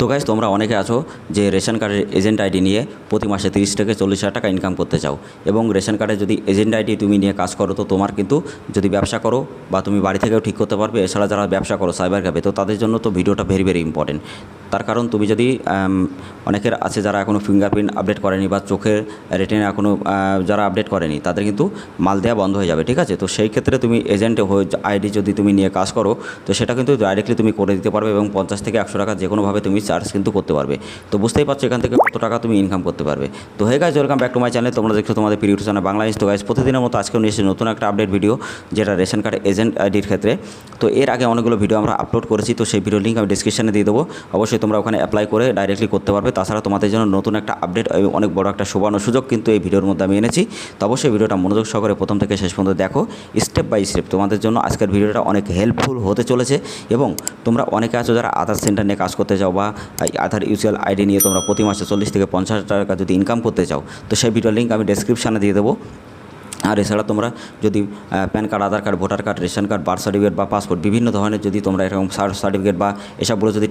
তো গাইস তোমরা অনেকে আছো যে রেশন কার্ডের এজেন্ট আইডি নিয়ে প্রতি মাসে 30 থেকে 40 হাজার টাকা ইনকাম করতে চাও এবং রেশন কার্ডে যদি এজেন্ট আইডি তুমি নিয়ে কাজ করো তো তোমার কিন্তু যদি ব্যবসা করো বা তুমি বাড়ি থেকেও ঠিক করতে পারবে। এছাড়া যারা ব্যবসা করো সাইবার ক্যাফে, তো তাদের জন্য তো ভিডিওটা ভেরি ভেরি ইম্পর্টেন্ট। তার কারণ তুমি যদি অনেকের আছে যারা এখনও ফিঙ্গারপ্রিন্ট আপডেট করেনি বা চোখের রেটিনা এখনও যারা আপডেট করেনি তাদের কিন্তু মাল দেওয়া বন্ধ হয়ে যাবে, ঠিক আছে। তো সেই ক্ষেত্রে তুমি এজেন্ট আইডি যদি তুমি নিয়ে কাজ করো তো সেটা কিন্তু ডাইরেক্টলি তুমি করে দিতে পারবে এবং 50 থেকে 100 টাকা যে কোনোভাবে তুমি চার্জ কিন্তু করতে পারবে। তো বুঝতেই পারছো এখান থেকে কত টাকা তুমি ইনকাম করতে পারবে। তো hey guys, welcome back to my channel. তোমরা দেখছো তোমাদের প্রিয় চ্যানেল বাংলা ইনস। তো গাইস প্রতিদিনের মতো আজকেও নিয়ে এসেছি নতুন একটা আপডেট ভিডিও, যেটা রেশন কার্ড এজেন্ট আইডির ক্ষেত্রে। তো এর আগে অনেকগুলো ভিডিও আমরা আপলোড করেছি, তো সেই ভিডিও লিঙ্ক আমি ডিসক্রিপশনে দিয়ে দেবো। অবশ্যই তোমরা ওখানে অ্যাপ্লাই করে ডাইরেক্টলি করতে পারবে। তাছাড়া তোমাদের জন্য নতুন একটা আপডেট, অনেক বড় একটা সুবর্ণ সুযোগ কিন্তু এই ভিডিওর মধ্যে আমি এনেছি। তো অবশ্যই ভিডিওটা মনোযোগ সহকারে প্রথম থেকে শেষ পর্যন্ত দেখো, স্টেপ বাই স্টেপ। তোমাদের জন্য আজকের ভিডিওটা অনেক হেল্পফুল হতে চলেছে। এবং তোমরা অনেকে আছো যারা আধার সেন্টার নিয়ে কাজ করতে চাও বা আধার ইউসিএল আইডি নিয়ে তোমরা প্রতি মাসে 40 থেকে 50 হাজার টাকা যদি ইনকাম করতে চাও, তো সেই ভিডিওর লিঙ্ক আমি ডেসক্রিপশানে দিয়ে দেবো। আর এছাড়া তোমরা যদি PAN card, Aadhaar card, voter card, ration card, birth certificate বা পাসপোর্ট বিভিন্ন ধরনের যদি তোমরা এরকম সার্টিফিকেট বা এসবগুলো যদি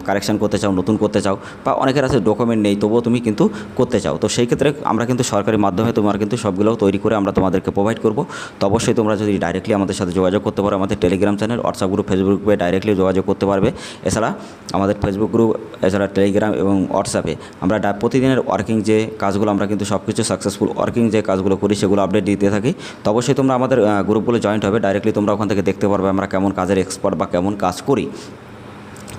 কারেকশন করতে চাও, নতুন করতে চাও, বা অনেকের আছে ডকুমেন্ট নেই তবুও তুমি কিন্তু করতে চাও, তো সেই ক্ষেত্রে আমরা কিন্তু সরকারি মাধ্যমে তোমার কিন্তু সবগুলো তৈরি করে আমরা তোমাদেরকে প্রোভাইড করব। তো অবশ্যই তোমরা যদি ডাইরেক্টলি আমাদের সাথে যোগাযোগ করতে পারো, আমাদের Telegram channel, WhatsApp group, Facebook গ্রুপে ডাইরেক্টলি যোগাযোগ করতে পারবে। এছাড়া আমাদের ফেসবুক গ্রুপ, এছাড়া টেলিগ্রাম এবং হোয়াটসঅ্যাপে আমরা প্রতিদিনের ওয়ার্কিং যে কাজগুলো আমরা কিন্তু সব কিছু সাকসেসফুল ওয়ার্কিং যে কাজগুলো করি সেগুলো আপডেট দিতে থাকি। তো অবশ্যই তোমরা আমাদের গ্রুপগুলো জয়েন্ট হবে, ডাইরেক্টলি তোমরা ওখান থেকে দেখতে পারবে আমরা কেমন কাজের এক্সপার্ট বা কেমন কাজ করি।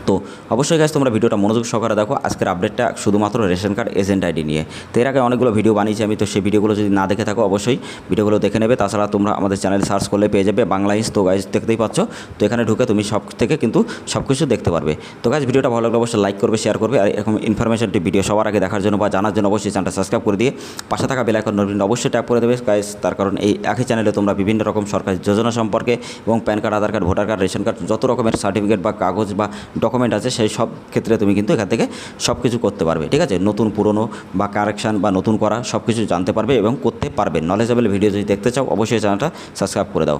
তো অবশ্যই গাইস তোমরা ভিডিওটা মনোযোগ সহকারে দেখো। আজকের আপডেটটা শুধুমাত্র রেশন কার্ড এজেন্ট আইডি নিয়ে। তো এর আগে অনেকগুলো ভিডিও বানিয়েছি আমি, তো সেই ভিডিওগুলো যদি না দেখে থাকো অবশ্যই ভিডিওগুলো দেখে নেবে। তাছাড়া তোমরা আমাদের চ্যানেল সার্চ করলে পেয়ে যাবে বাংলা ইনস। তো গাইস দেখতেই পাচ্ছ, তো এখানে ঢুকে তুমি সব থেকে কিন্তু সব কিছু দেখতে পারবে। তো গাইস ভিডিওটা ভালো লাগলে অবশ্যই লাইক করবে, শেয়ার করবে। আর এরকম ইনফরমেশনটি ভিডিও সবার আগে দেখার জন্য বা জানার জন্য অবশ্যই চ্যানেলটা সাবস্ক্রাইব করে দিয়ে পাশে থাকা বেল আইকন নোটিফিকেশন অবশ্যই ট্যাপ করে দেবে গাইস। তার কারণ এই একই চ্যানেলে তোমরা বিভিন্ন রকম সরকারি যোজনা সম্পর্কে এবং PAN card, Aadhaar card, voter card, ration card যত রকমের সার্টিফিকেট বা কাগজ বা ডকুমেন্ট আছে সেই সব ক্ষেত্রে তুমি কিন্তু এখান থেকে সব কিছু করতে পারবে, ঠিক আছে। নতুন পুরনো বা কারেকশান বা নতুন করা সব কিছু জানতে পারবে এবং করতে পারবে। নলেজেবল ভিডিও যদি দেখতে চাও অবশ্যই চ্যানেলটা সাবস্ক্রাইব করে দাও।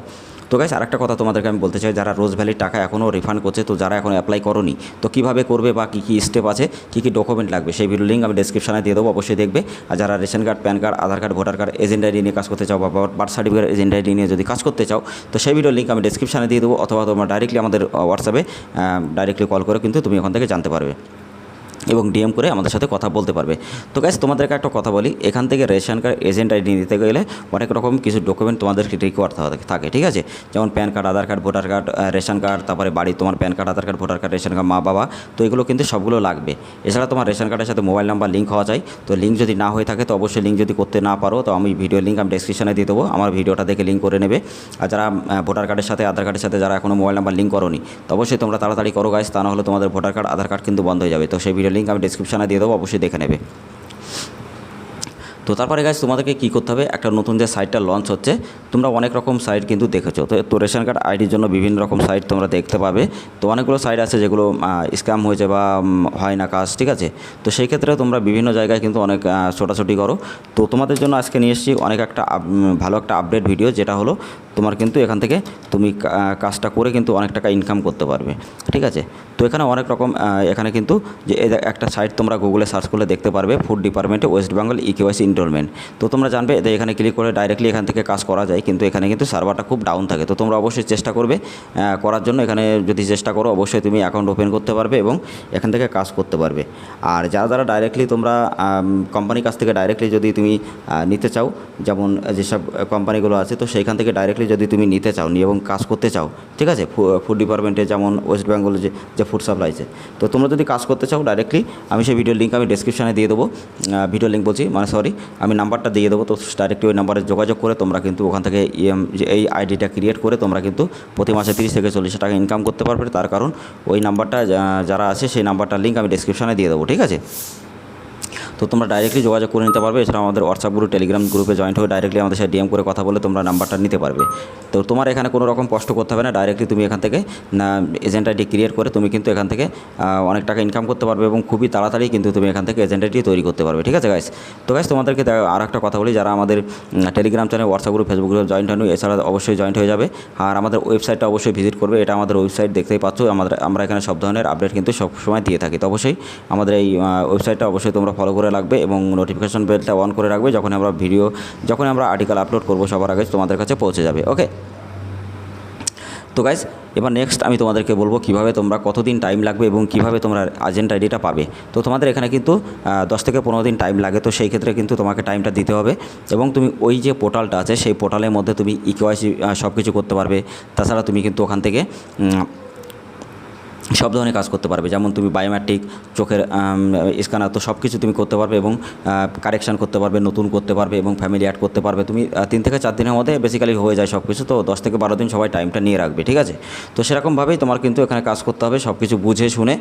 তো গাইস আরেকটা কথা তোমাদেরকে আমি বলতে চাই, যারা রোজ ভ্যালির টাকা এখনও রিফান্ড করছে, তো যারা এখন অ্যাপ্লাই করোনি তো কীভাবে করবে বা কী কী স্টেপ আছে, কী কী ডকুমেন্ট লাগবে সেই ভিডিও লিঙ্ক আমি ডেসক্রিপশনে দিয়ে দেবো, অবশ্যই দেখবে। আর যারা ration card, PAN card, Aadhaar card, voter card, agent ID নিয়ে কাজ করতে চাও বা বার্থ সার্টিফিকেট এজেন্ট আইডি নিয়ে যদি কাজ করতে চাও, তো সেই ভিডিও লিঙ্ক আমি ডেসক্রিপশনে দিয়ে দেবো, অথবা তোমরা ডাইরেক্টলি আমাদের হোয়াটসঅ্যাপে ডাইরেক্টলি কল করে কিন্তু তুমি ওখান থেকে জানতে পারবে এবং ডিএম করে আমাদের সাথে কথা বলতে পারবে। তো গাইস তোমাদেরকে একটা কথা বলি, এখান থেকে রেশন কার্ড এজেন্ট আইডি নিতে গেলে অনেক রকম কিছু ডকুমেন্ট তোমাদেরকে রিকোয়ার থাকে, ঠিক আছে। যেমন PAN card, Aadhaar card, voter card, ration card, তারপরে বাড়ি তোমার PAN card, Aadhaar card, voter card, ration card, মা বাবা, তো এগুলো কিন্তু সবগুলো লাগবে। এছাড়া তোমার রেশন কার্ডের সাথে মোবাইল নাম্বার লিঙ্ক হওয়া চাই। তো লিঙ্ক যদি না হয়ে থাকে তো অবশ্যই লিঙ্ক যদি করতে না পারো তো আমি ভিডিও লিঙ্ক আমি ডেসক্রিপশনে দিয়ে দেবো, আমার ভিডিওটা দেখে লিঙ্ক করে নেবে। আর যারা ভোটার কার্ডের সাথে, আধার কার্ডের সাথে যারা এখনও মোবাইল নাম্বার লিঙ্ক করোনি তো অবশ্যই তোমরা তাড়াতাড়ি করো গাইস, তা না হলে তোমাদের ভোটার কার্ড, আধার কার্ড কিন্তু বন্ধ হয়ে যাবে। তো সেই ভিডিও লিঙ্ক আমি ডেসক্রিপশনে দিয়ে দেবো, অবশ্যই দেখে নেবে। তো তারপরে গাইস তোমাদেরকে কী করতে হবে, একটা নতুন যে সাইটটা লঞ্চ হচ্ছে, তোমরা অনেক রকম সাইট কিন্তু দেখেছো। তো রেশন কার্ড আইডির জন্য বিভিন্ন রকম সাইট তোমরা দেখতে পাবে। তো অনেকগুলো সাইট আছে যেগুলো স্ক্যাম হয়েছে বা হয় না কাজ, ঠিক আছে। তো সেই ক্ষেত্রে তোমরা বিভিন্ন জায়গায় কিন্তু অনেক ছোটাছুটি করো। তো তোমাদের জন্য আজকে নিয়ে এসেছি অনেক একটা ভালো একটা আপডেট ভিডিও, যেটা হলো তোমার কিন্তু এখান থেকে তুমি কাজটা করে কিন্তু অনেক টাকা ইনকাম করতে পারবে, ঠিক আছে। তো এখানে অনেক রকম এখানে কিন্তু যে একটা সাইট তোমরা গুগলে সার্চ করলে দেখতে পারবে, ফুড ডিপার্টমেন্টে ওয়েস্ট বেঙ্গল ইকেওয়াইসি এনরোলমেন্ট। তো তোমরা জানবে যে এখানে ক্লিক করে ডাইরেক্টলি এখান থেকে কাজ করা যায়, কিন্তু এখানে কিন্তু সার্ভারটা খুব ডাউন থাকে। তো তোমরা অবশ্যই চেষ্টা করবে করার জন্য। এখানে যদি চেষ্টা করো অবশ্যই তুমি অ্যাকাউন্ট ওপেন করতে পারবে এবং এখান থেকে কাজ করতে পারবে। আর যারা ডাইরেক্টলি তোমরা কোম্পানির কাছ থেকে ডাইরেক্টলি যদি তুমি নিতে চাও, যেমন যেসব কোম্পানিগুলো আছে, তো সেইখান থেকে ডাইরেক্টলি যদি তুমি নিতে চাও এবং কাজ করতে চাও, ঠিক আছে, ফুড ডিপার্টমেন্টে যেমন ওয়েস্ট বেঙ্গল যে ফুড সাপ্লাইছে, তো তোমরা যদি কাজ করতে চাও ডাইরেক্টলি আমি সেই ভিডিও লিঙ্ক আমি ডেসক্রিপশনে দিয়ে দেবো। ভিডিও লিঙ্ক বলছি মানে সরি, আমি নাম্বারটা দিয়ে দেবো। তো ডাইরেক্টলি ওই নাম্বারে যোগাযোগ করে তোমরা কিন্তু ওখান থেকে যে এই আইডিটা ক্রিয়েট করে তোমরা কিন্তু প্রতি মাসে 30 থেকে 40 টাকা ইনকাম করতে পারবে। তার কারণ ওই নাম্বারটা যারা আছে সেই নাম্বারটার লিঙ্ক আমি ডেসক্রিপশনে দিয়ে দেবো, ঠিক আছে। তো তোমরা ডাইরেক্টলি যোগাযোগ করে নিতে পারবে। এছাড়া আমাদের হোয়াটসঅ্যাপ গ্রুপ, টেলিগ্রাম গ্রুপে জয়েন্ট হয়ে ডাইরেক্টলি আমাদের সাথে ডিএম করে কথা বলে তোমরা নাম্বারটা নিতে পারবে। তো তোমার এখানে কোনো রকম কষ্ট করতে হবে না, ডাইরেক্টলি তুমি এখান থেকে এজেন্ট আইডি ক্রিয়েট করে তুমি কিন্তু এখান থেকে অনেক টাকা ইনকাম করতে পারবে এবং খুবই তাড়াতাড়ি কিন্তু তুমি এখান থেকে এজেন্ট আইডি তৈরি করতে পারবে। ঠিক আছে গাইস? তো গাইস, তোমাদেরকে আর একটা কথা বলি, যারা আমাদের Telegram channel, WhatsApp group, Facebook group joint হয়নি, এছাড়া অবশ্যই জয়েন্ট হয়ে যাবে। আর আমাদের ওয়েবসাইটটা অবশ্যই ভিজিট করবে। এটা আমাদের ওয়েবসাইট, দেখতেই পাচ্ছ। আমরা এখানে সব ধরনের আপডেট কিন্তু সবসময় দিয়ে থাকি। তো অবশ্যই আমাদের এই ওয়েবসাইটটা অবশ্যই তোমরা ফলো করে রাখবে এবং নোটিফিকেশন বেলটা অন করে রাখবে। যখন আমরা আর্টিকেল আপলোড করবো সবার আগে তোমাদের কাছে পৌঁছে যাবে। ওকে? তো গাইস, এবার নেক্সট আমি তোমাদেরকে বলবো কীভাবে তোমরা কতদিন টাইম লাগবে এবং কীভাবে তোমরা এজেন্ট আইডিটা পাবে। তো তোমাদের এখানে কিন্তু 10 থেকে 15 দিন টাইম লাগে। তো সেই ক্ষেত্রে কিন্তু তোমাকে টাইমটা দিতে হবে এবং তুমি ওই যে পোর্টালটা আছে সেই পোর্টালের মধ্যে তুমি ইকেওয়াইসি সব কিছু করতে পারবে। তাছাড়া তুমি কিন্তু ওখান থেকে সব ধরনের কাজ করতে পারবে, যেমন তুমি বায়োমেট্রিক, চোখের স্ক্যানার, তো সব কিছু তুমি করতে পারবে এবং কারেকশান করতে পারবে, নতুন করতে পারবে এবং ফ্যামিলি অ্যাড করতে পারবে। তুমি 3 থেকে 4 দিনের মধ্যে বেসিক্যালি হয়ে যায় সব কিছু। তো 10 থেকে 12 দিন সবাই টাইমটা নিয়ে রাখবে। ঠিক আছে? তো সেরকমভাবেই তোমার কিন্তু এখানে কাজ করতে হবে, সব কিছু বুঝে শুনে।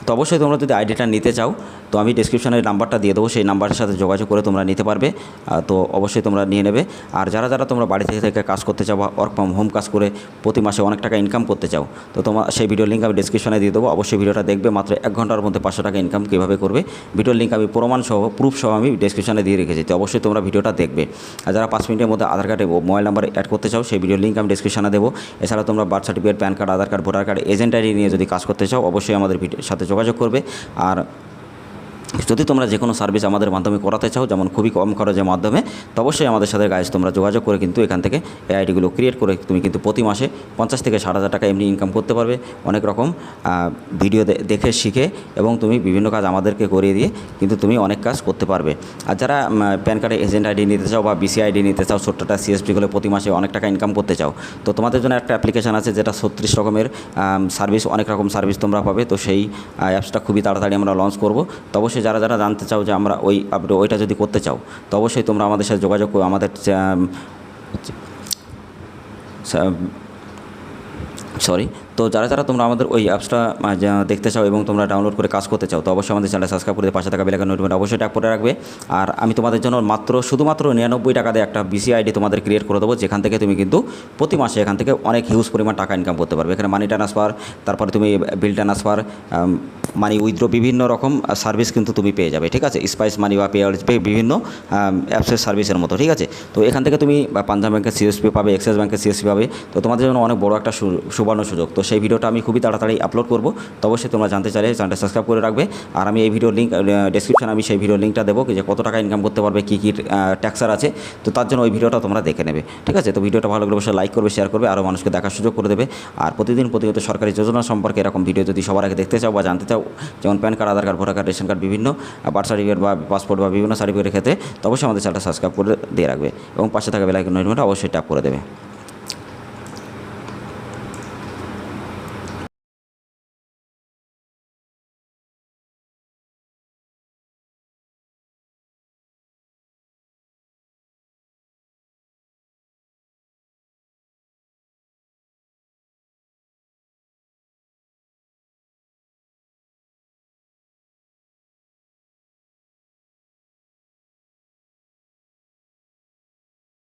তো অবশ্যই তোমরা যদি আইডিটা নিতে চাও তো আমি ডেসক্রিপশনের নাম্বারটা দিয়ে দেবো, সেই নাম্বারের সাথে যোগাযোগ করে তোমরা নিতে পারবে। তো অবশ্যই তোমরা নিয়ে নেবে। আর যারা তোমরা বাড়ি থেকে কাজ করতে চাও বা ওয়ার্ক ফ্রম হোম কাজ করে প্রতি মাসে অনেক টাকা ইনকাম করতে চাও, তো তোমার সেই ভিডিওর লিঙ্ক আমি ডেসক্রিপশনে দিয়ে দেবো। অবশ্যই ভিডিওটা দেখবে। মাত্র 1 ঘন্টার মধ্যে 500 টাকা ইনকাম কীভাবে করবে, ভিডিওর লিঙ্ক আমি প্রুফ সহ আমি ডেসক্রিপশনে দিয়ে রেখেছি। তো অবশ্যই তোমরা ভিডিওটা দেখবে। আর যারা 5 মিনিটের মধ্যে আধার কার্ডে মোবাইল নাম্বার অ্যাড করতে চাও, সেই ভিডিওর লিঙ্ক আমি ডেসক্রিপশনে দেবো। এছাড়া তোমরা birth certificate, PAN card, Aadhaar card, voter card, agent ID নিয়ে যদি কাজ করতে চাও, অবশ্যই আমাদের সাথে যোগাযোগ করবে। আর যদি তোমরা যে কোনো সার্ভিস আমাদের মাধ্যমে করাতে চাও, যেমন খুবই কম খরচের মাধ্যমে, তো অবশ্যই আমাদের সাথে গাইজ তোমরা যোগাযোগ করে কিন্তু এখান থেকে এই আইডিগুলো ক্রিয়েট করে তুমি কিন্তু প্রতি মাসে 50 থেকে 60,000 টাকা এমনি ইনকাম করতে পারবে। অনেক রকম ভিডিও দেখে শিখে এবং তুমি বিভিন্ন কাজ আমাদেরকে করিয়ে দিয়ে কিন্তু তুমি অনেক কাজ করতে পারবে। আর যারা প্যান কার্ডে এজেন্ট আইডি নিতে চাও বা বিসি আইডি নিতে চাও, ছোট্টটা সিএসপি গুলো প্রতি মাসে অনেক টাকা ইনকাম করতে চাও, তো তোমাদের জন্য একটা অ্যাপ্লিকেশন আছে যেটা 36 রকমের সার্ভিস, অনেক রকম সার্ভিস তোমরা পাবে। তো সেই অ্যাপসটা খুবই তাড়াতাড়ি আমরা লঞ্চ করব। তো অবশ্যই যারা জানতে চাও যে আমরা ওইটা যদি করতে চাও, তো অবশ্যই তোমরা আমাদের সাথে যোগাযোগ করো। আমাদের তো যারা তোমরা আমাদের ওই অ্যাপসটা দেখতে চাও এবং তোমরা ডাউনলোড করে কাজ করতে চাও, তো অবশ্যই আমাদের চ্যানেল সাবস্ক্রাইব করে পাশে থাকা বেল আইকন নোটিফিকেশন অবশ্যই ট্যাপ করে রাখবে। আর আমি তোমাদের জন্য শুধুমাত্র 99 টাকা দিয়ে একটা বিসি আইডি তোমাদের ক্রিয়েট করে দেবো, যেখান থেকে তুমি কিন্তু প্রতি মাসে এখান থেকে অনেক হিউজ পরিমাণ টাকা ইনকাম করতে পারবে। এখানে মানি ট্রান্সফার, তারপরে তুমি বিল ট্রান্সফার, মানি উইথড্র, বিভিন্ন রকম সার্ভিস কিন্তু তুমি পেয়ে যাবে। ঠিক আছে? স্পাইস মানি বা পে, বিভিন্ন অ্যাপসের সার্ভিসের মতো। ঠিক আছে? তো এখান থেকে তুমি পাঞ্জাব ব্যাংকের সিএসপি পাবে, এক্সিস ব্যাংকের সিএসপি পাবে। তো তোমাদের জন্য অনেক বড় একটা সুবর্ণ সুযোগ। তো সেই ভিডিওটা আমি খুবই তাড়াতাড়ি আপলোড করব। তো অবশ্যই তোমরা জানতে চাইলে চ্যানেলটা সাবস্ক্রাইব করে রাখবে। আর আমি এই ভিডিওর লিঙ্ক ডেসক্রিপশনে আমি সেই ভিডিওর লিঙ্কটা দেবো যে কত টাকা ইনকাম করতে পারবে, কী ট্যাক্সার আছে। তো তার জন্য ওই ভিডিওটা তোমরা দেখে নেবে। ঠিক আছে? তো ভিডিওটা ভালো লাগলে অবশ্যই লাইক করবে, শেয়ার করবে, আরও মানুষকে দেখার সুযোগ করে দেবে। আর প্রতিনিয়ত সরকারি যোজনা সম্পর্কে এরকম ভিডিও যদি সবার আগে দেখতে চাও বা জানতে চাও, যেমন PAN card, Aadhaar card, voter card, ration card, বিভিন্ন বার্থ সার্টিফিকেট বা পাসপোর্ট বা বিভিন্ন সার্টিফিকেটের ক্ষেত্রে, তো অবশ্যই আমাদের চ্যানেলটা সাবস্ক্রাইব করে দিয়ে রাখবে এবং পাশে থাকা বেল আইকন নোটিফিকেশনটা অবশ্যই ট্যাপ করে দেবে।